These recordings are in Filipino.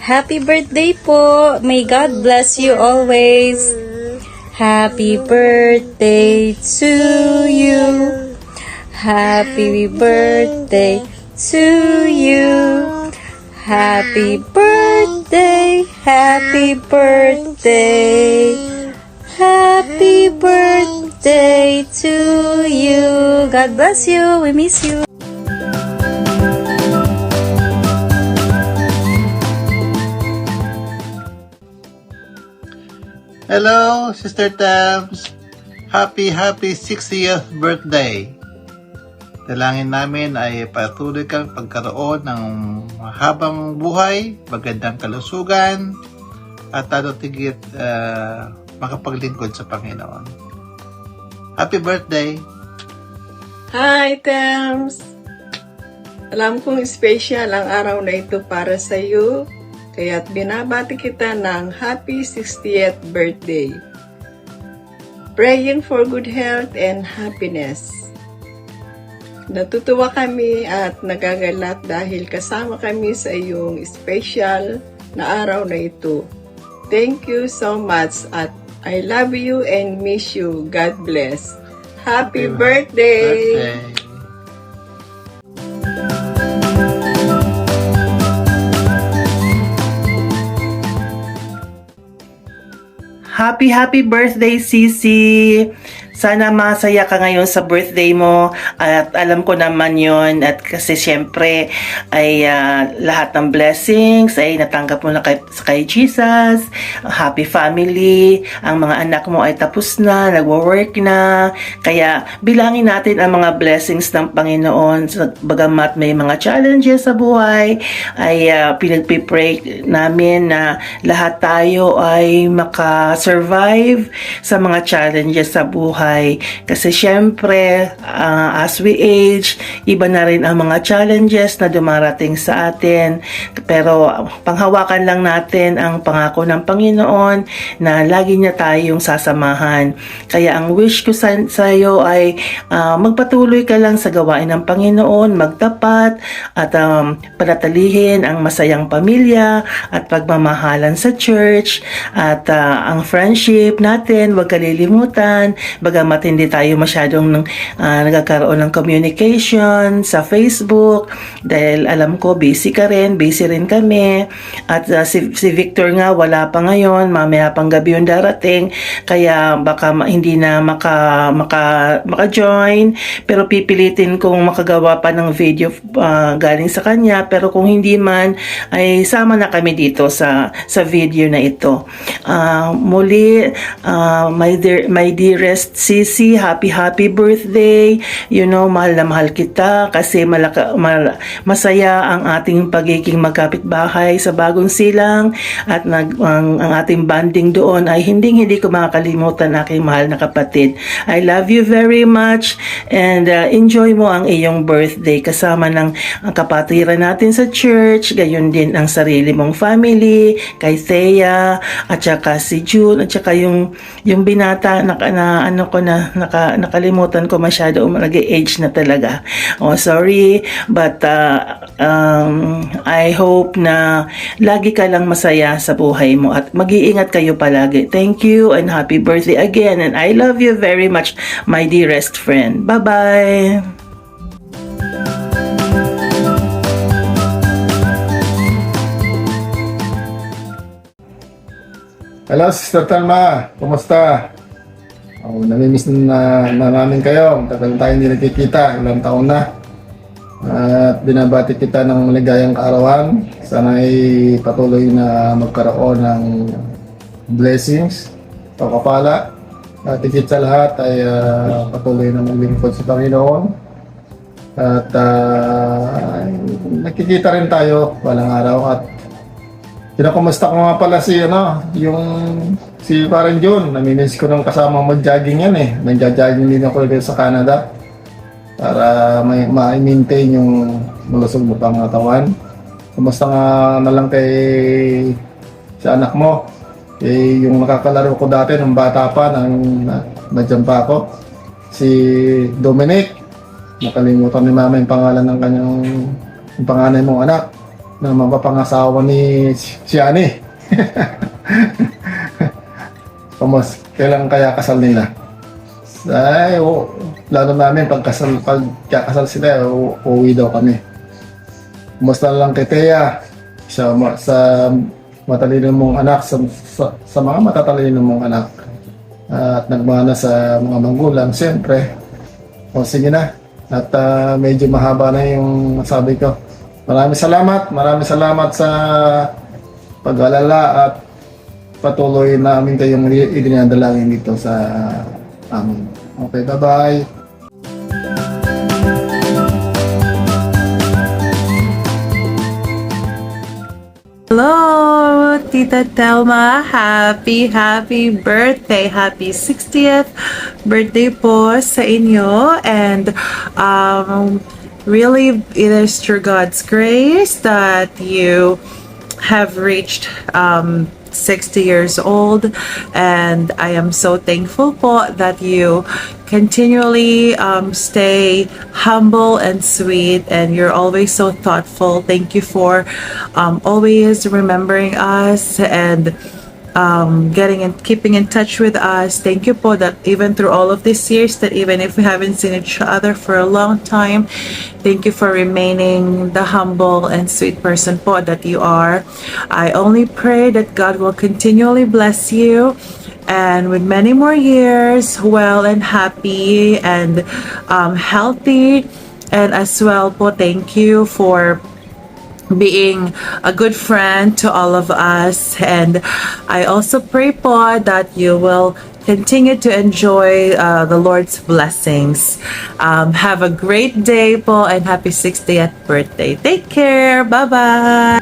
Happy birthday po. May God bless you always. Happy birthday to you. Happy birthday to you. Happy birthday. Happy birthday. Happy birthday to you. God bless you. We miss you. Hello, Sister Tabs. Happy 60th birthday. Dalangin namin ay patuloy kang pagkaroon ng mahabang buhay, magandang kalusugan, at lalo tigit makapaglingkod sa Panginoon. Happy birthday! Hi, Tams! Alam kong special ang araw na ito para sa iyo, kaya't binabati kita ng happy 60th birthday. Praying for good health and happiness. Natutuwa kami at nagagalak dahil kasama kami sa iyong special na araw na ito. Thank you so much at I love you and miss you. God bless. Happy birthday! Happy birthday, Sisi! Sana masaya ka ngayon sa birthday mo at alam ko naman yon at kasi syempre ay lahat ng blessings ay natanggap mo na kay Jesus. Happy family, ang mga anak mo ay tapos na, nagwo-work na, kaya bilangin natin ang mga blessings ng Panginoon. Bagamat may mga challenges sa buhay, ay pinagpipray namin na lahat tayo ay makasurvive sa mga challenges sa buhay. Kasi syempre, as we age, iba na rin ang mga challenges na dumarating sa atin. Pero panghawakan lang natin ang pangako ng Panginoon na lagi niya tayong sasamahan. Kaya ang wish ko sa iyo ay magpatuloy ka lang sa gawain ng Panginoon, magtapat at panatilihin ang masayang pamilya at pagmamahalan sa church at ang friendship natin, huwag kalilimutan. Bagamat hindi tayo masyadong nagkakaroon ng communication sa Facebook dahil alam ko busy rin kami at si Victor nga wala pa ngayon, mamaya pang gabi yung darating, kaya baka hindi na maka-join, pero pipilitin kong makagawa pa ng video galing sa kanya, pero kung hindi man ay sama na kami dito sa video na ito. Muli, my dearest Sisi, happy birthday. You know, mahal na mahal kita kasi masaya ang ating pagiging magkapitbahay sa Bagong Silang at ang ating banding doon ay hindi ko makakalimutan, aking mahal na kapatid. I love you very much and enjoy mo ang iyong birthday kasama ng kapatiran natin sa church, gayon din ang sarili mong family, kay Thea at saka si June at saka yung binata nakalimutan ko masyado, nag-age na talaga. Sorry, but I hope na lagi ka lang masaya sa buhay mo at mag-iingat kayo palagi. Thank you and happy birthday again and I love you very much, my dearest friend. Bye-bye! Hello, Sister Talma. Kumusta? Namimiss na namin kayo. Tagal tayo hindi nagkikita. Ilang taon na. At binabati kita ng maligayang kaarawan. Sana ay patuloy na magkaroon ng blessings, pagpapala. At higit sa lahat ay patuloy na maglingkod sa Panginoon. At nakikita rin tayo walang araw. At kinakumusta ko nga pala si Parang John. Namimiss ko nung kasama mag-jogging yan eh. Nag-jogging din ako dito sa Canada para ma-maintain yung malusog mo pang katawan. Kumusta nga na lang kay sa anak mo? Yung nakakalaro ko dati nung bata pa, nandiyan pa ako. Si Dominic. Nakalimutan ni mama yung pangalan ng kanyang yung panganay mong anak. na mapapangasawa ni si Ani. Kailan kaya kasal nila? Ay, lalo namin pagkakasal sila, uuwi daw kami. Kumusta lang kay Thea sa matalino mong anak, sa mga matatalino mong anak. At nagmana sa mga magulang, siyempre. O sige na. At medyo mahaba na yung sabi ko. Maraming salamat sa pag-alala at patuloy namin kayong idinadalangin dito sa amin. Okay, bye-bye. Hello, Tita Telma. Happy birthday. Happy 60th birthday po sa inyo. And really, it is through God's grace that you have reached 60 years old, and I am so thankful po that you continually stay humble and sweet, and you're always so thoughtful. Thank you for always remembering us and keeping in touch with us. Thank you po that even through all of these years, that even if we haven't seen each other for a long time, thank you for remaining the humble and sweet person po that you are. I only pray that God will continually bless you and with many more years, well and happy and healthy. And as well po, thank you for being a good friend to all of us, and I also pray po that you will continue to enjoy the Lord's blessings. Have a great day po, and happy 60th birthday. Take care. Bye-bye.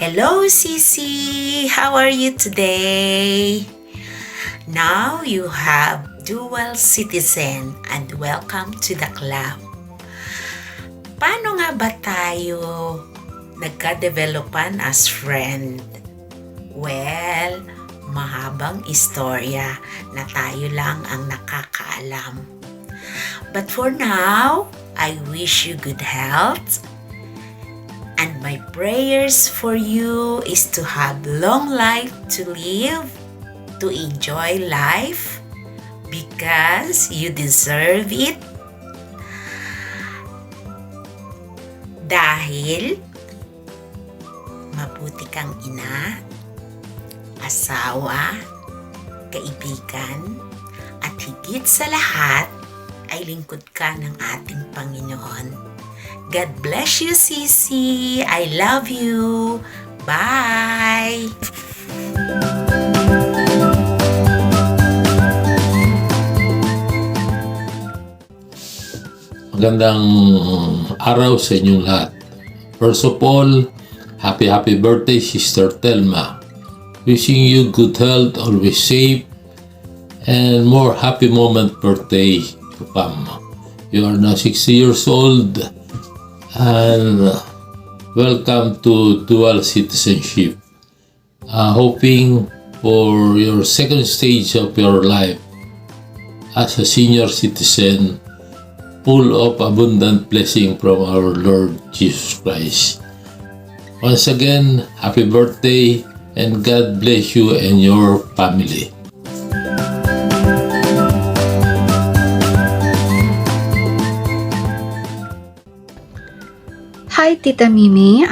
Hello, Sisi! How are you today? Now you have dual citizen and welcome to the club. Paano nga ba tayo nagka-developan as friend? Well, mahabang istorya na tayo lang ang nakakaalam. But for now, I wish you good health. And my prayers for you is to have long life to live, to enjoy life, because you deserve it. Dahil mabuti kang ina, asawa, kaibigan, at higit sa lahat ay lingkod ka ng ating Panginoon. God bless you, Sisi. I love you. Bye. Magandang araw sa inyong lahat. First of all, happy birthday, Sister Telma. Wishing you good health, always safe, and more happy moment birthday to come. You are now 60 years old, and welcome to dual citizenship. Hoping for your second stage of your life as a senior citizen, full of abundant blessing from our Lord Jesus Christ. Once again, happy birthday and God bless you and your family. Hi, Tita Mimi.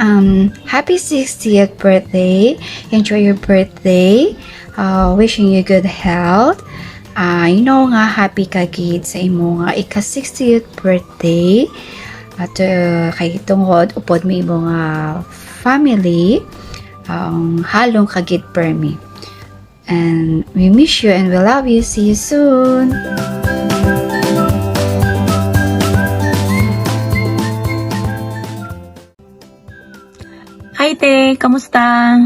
Happy 60th birthday. Enjoy your birthday. Wishing you good health. Nga happy ka gid sa imo nga ika-60th birthday. At kay tungod upod mo imo nga family. Halong ka gid permi. And we miss you and we love you. See you soon. Hi, Te! Kamusta?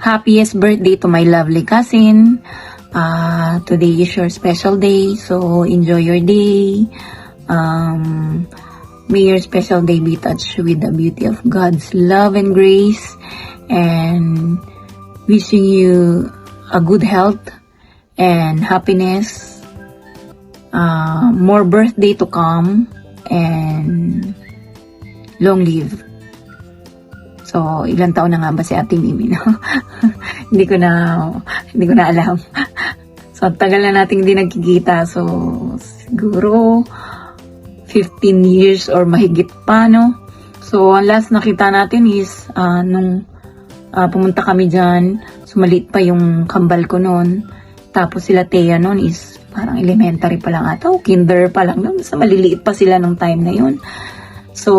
Happiest birthday to my lovely cousin. Today is your special day, so enjoy your day. May your special day be touched with the beauty of God's love and grace, and wishing you a good health and happiness more birthday to come, and long live. So, ilang taon na nga ba si Ate Mimi, no? hindi ko na alam. So, tagal na nating hindi nagkikita. So, siguro 15 years or mahigit pa, no? So, ang last nakita natin is nung pumunta kami dyan. So, maliit pa yung kambal ko noon. Tapos sila Thea noon is parang elementary pa lang ata o kinder pa lang noon. So, maliliit pa sila nung time na yun. So,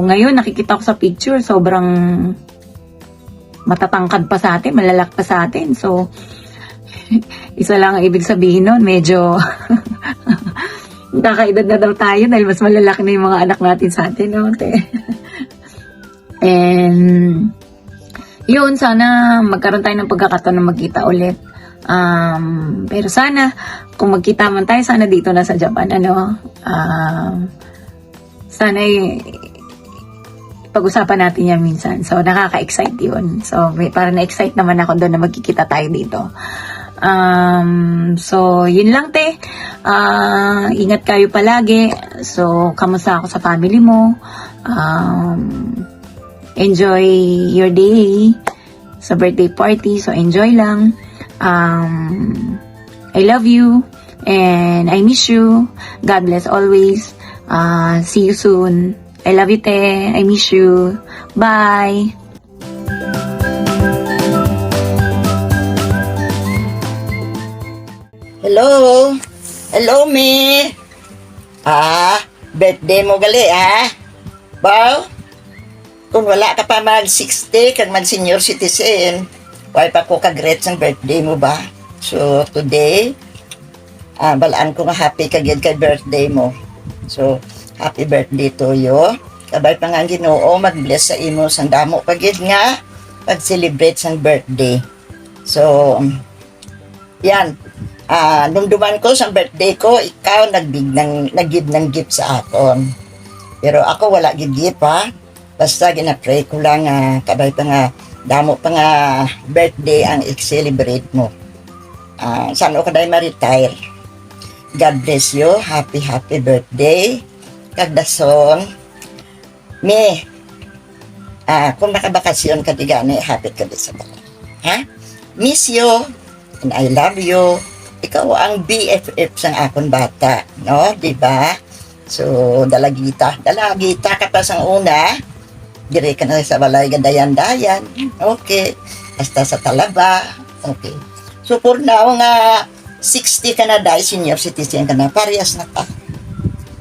ngayon nakikita ko sa picture, sobrang matatangkad pa sa atin, malalak pa sa atin. So, isa lang ang ibig sabihin noon, medyo kakaedad na daw tayo dahil mas malalaki na yung mga anak natin sa atin. No? And, yun, sana magkaroon tayo ng pagkakataon na magkita ulit. Pero sana, kung magkita man tayo, sana dito na sa Japan, sana pag-usapan natin yan minsan. So, nakaka-excite yun. So, para na-excite naman ako doon na magkikita tayo dito. So, yun lang, te. Ingat kayo palagi. So, kamusta ako sa family mo? Enjoy your day sa birthday party. So, enjoy lang. I love you and I miss you. God bless always. See you soon. I love you, te. I miss you. Bye. Hello? Hello, me? Birthday mo gali, Bao? Kung wala ka pa mag-60, kag mag-senior citizen, why pa ko kag-great ang birthday mo ba? So, today, balaan ko nga happy kagid kay birthday mo. So, happy birthday to you. Kabay pa nga ang Ginoo, mag-bless sa imo sang damo kagid nga pag-celebrate sang birthday. So, yan. Dumduman ko sa birthday ko, ikaw nag-give ng gift sa akon. Pero ako wala gid gift, Basta gina-pray ko lang kabay pa nga damo pa nga birthday ang i-celebrate mo. Sana ko dahil ma-retire. God bless you. Happy birthday. Kagdason. Me, kung makabakasyon ka digani, happy ka din sa bala. Miss you and I love you. Ikaw ang BFF sang akon bata, no? Diba? So, dalagita ka pa sang una. Dire ka na sa balay gandayan-dayan. Okay. Hasta sa Talaba. Okay. So, for now, nga 60 ka na dahil senior citizen ka na. Parehas na ka.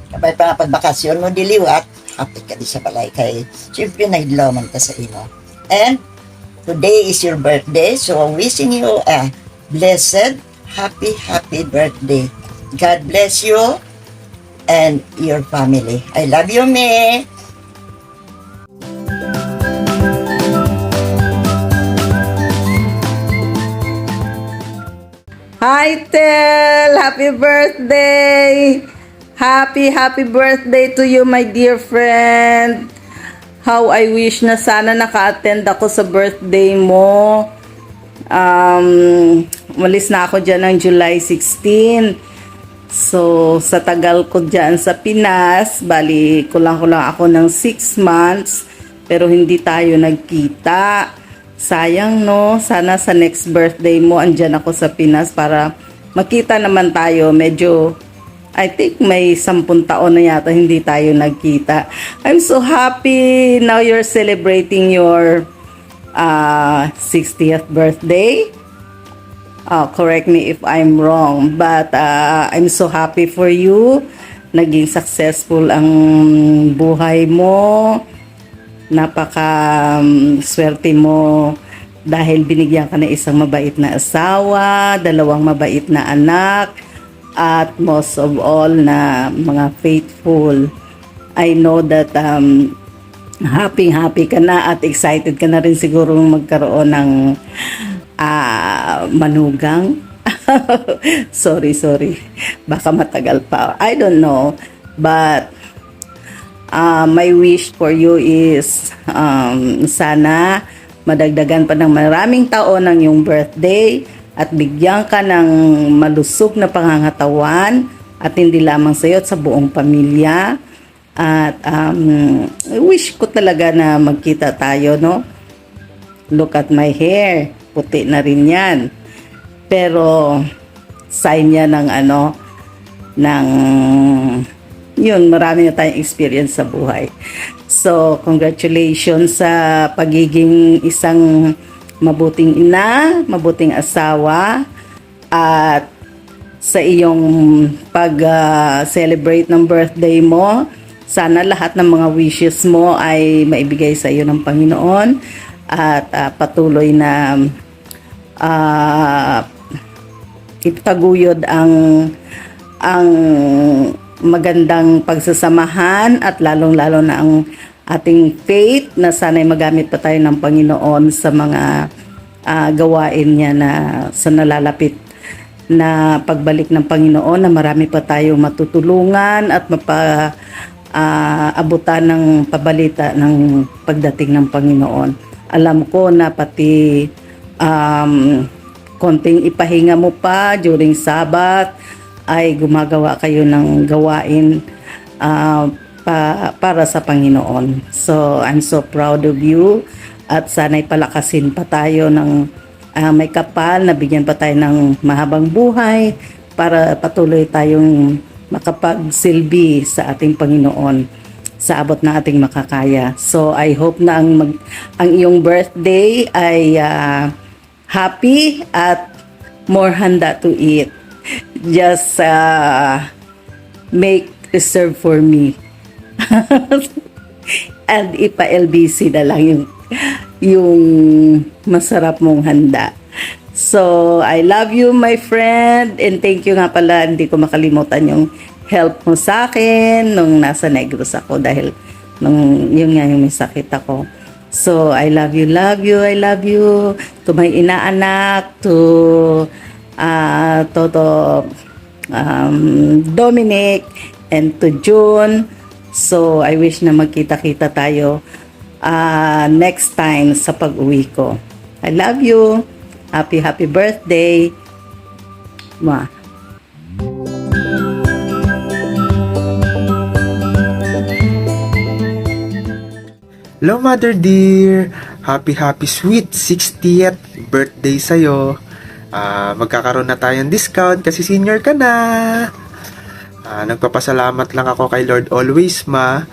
Kapag pa nga pagbakasyon mo, diliwat, happy ka di sa balay kay siyempre nahidlaw man ka sa ino. And, today is your birthday. So, wishing you a blessed, happy birthday. God bless you and your family. I love you, me. Hi, Tel! Happy birthday! Happy birthday to you, my dear friend. How I wish na sana naka-attend ako sa birthday mo. Umalis na ako dyan ng July 16. So, sa tagal ko dyan sa Pinas, bali kulang ako ng 6 months, pero hindi tayo nagkita. Sayang, no? Sana sa next birthday mo, andyan ako sa Pinas para makita naman tayo. Medyo, I think may 10 taon na yata hindi tayo nagkita. I'm so happy now you're celebrating your 60th birthday. Correct me if I'm wrong, but I'm so happy for you. Naging successful ang buhay mo. Napaka swerte mo dahil binigyan ka ng isang mabait na asawa, 2 mabait na anak, at most of all na mga faithful. I know that happy ka na at excited ka na rin siguro magkaroon ng manugang. sorry baka matagal pa, I don't know, but my wish for you is sana madagdagan pa ng maraming taon ng iyong birthday at bigyan ka ng malusog na pangangatawan at hindi lamang sa iyo at sa buong pamilya. At wish ko talaga na magkita tayo, no? Look at my hair, puti na rin yan. Pero sign yan ng yun, marami na tayong experience sa buhay. So, congratulations sa pagiging isang mabuting ina, mabuting asawa, at sa iyong pag-celebrate ng birthday mo. Sana lahat ng mga wishes mo ay maibigay sa iyo ng Panginoon at patuloy na itaguyod ang magandang pagsasamahan at lalong-lalo na ang ating faith na sana'y magamit pa tayo ng Panginoon sa mga gawain niya na sa nalalapit na pagbalik ng Panginoon, na marami pa tayong matutulungan at abutan ng pabalita ng pagdating ng Panginoon. Alam ko na pati konting ipahinga mo pa during Sabbath ay gumagawa kayo ng gawain para sa Panginoon. So, I'm so proud of you at sana'y palakasin pa tayo ng may kapal, na bigyan pa tayo ng mahabang buhay para patuloy tayong makapagsilbi sa ating Panginoon sa abot na ating makakaya. So, I hope na ang iyong birthday ay happy at more handa to eat. Just make reserve for me. And ipa-LBC na lang yung masarap mong handa. So, I love you, my friend, and thank you nga pala, hindi ko makalimutan yung help mo sa akin nung nasa Negros ako dahil yun nga yung may sakit ako. So, I love you, I love you. To my inaanak, to Toto, Dominic, and to June. So, I wish na magkita-kita tayo next time sa pag-uwi ko. I love you. Happy birthday. Mwah. Hello, Mother dear! Happy sweet 60th birthday sa'yo. Magkakaroon na tayong discount kasi senior ka na. Nagpapasalamat lang ako kay Lord always, Ma,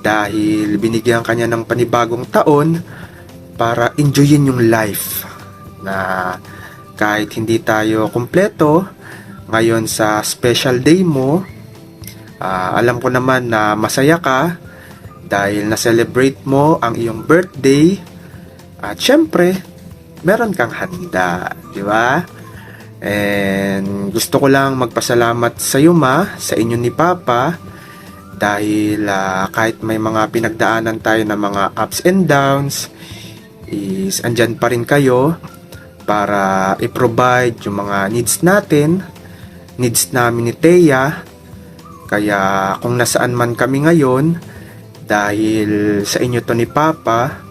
dahil binigyan kanya ng panibagong taon para enjoyin yung life. Na kahit hindi tayo kumpleto ngayon sa special day mo, alam ko naman na masaya ka dahil na-celebrate mo ang iyong birthday at syempre, meron kang handa, di ba? And gusto ko lang magpasalamat sa iyo, Ma, sa inyo ni Papa, dahil kahit may mga pinagdaanan tayo ng mga ups and downs, is andyan pa rin kayo para i-provide yung mga needs natin, needs namin ni Thea. Kaya kung nasaan man kami ngayon, dahil sa inyo to ni Papa,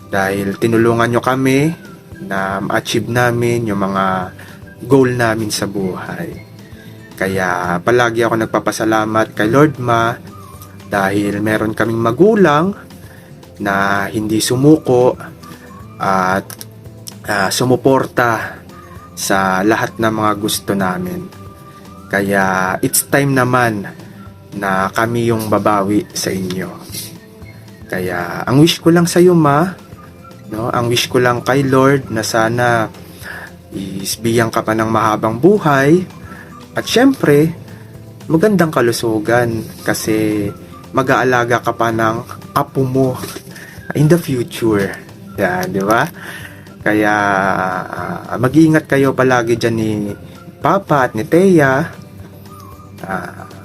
dahil tinulungan nyo kami na ma-achieve namin yung mga goal namin sa buhay. Kaya palagi ako nagpapasalamat kay Lord, Ma, dahil meron kaming magulang na hindi sumuko at sumuporta sa lahat ng mga gusto namin. Kaya it's time naman na kami yung babawi sa inyo. Kaya ang wish ko lang sa iyo, Ma, no, ang wish ko lang kay Lord na sana bigyan ka pa ng mahabang buhay at syempre magandang kalusugan kasi mag-aalaga ka pa ng apo mo in the future. Yan, di ba? Kaya mag-iingat kayo palagi dyan ni Papa at ni Thea.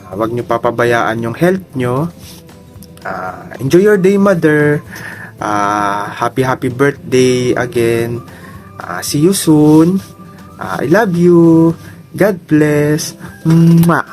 Huwag nyo papabayaan yung health nyo. Enjoy your day, Mother. Happy birthday again. See you soon. I love you. God bless. Mwah.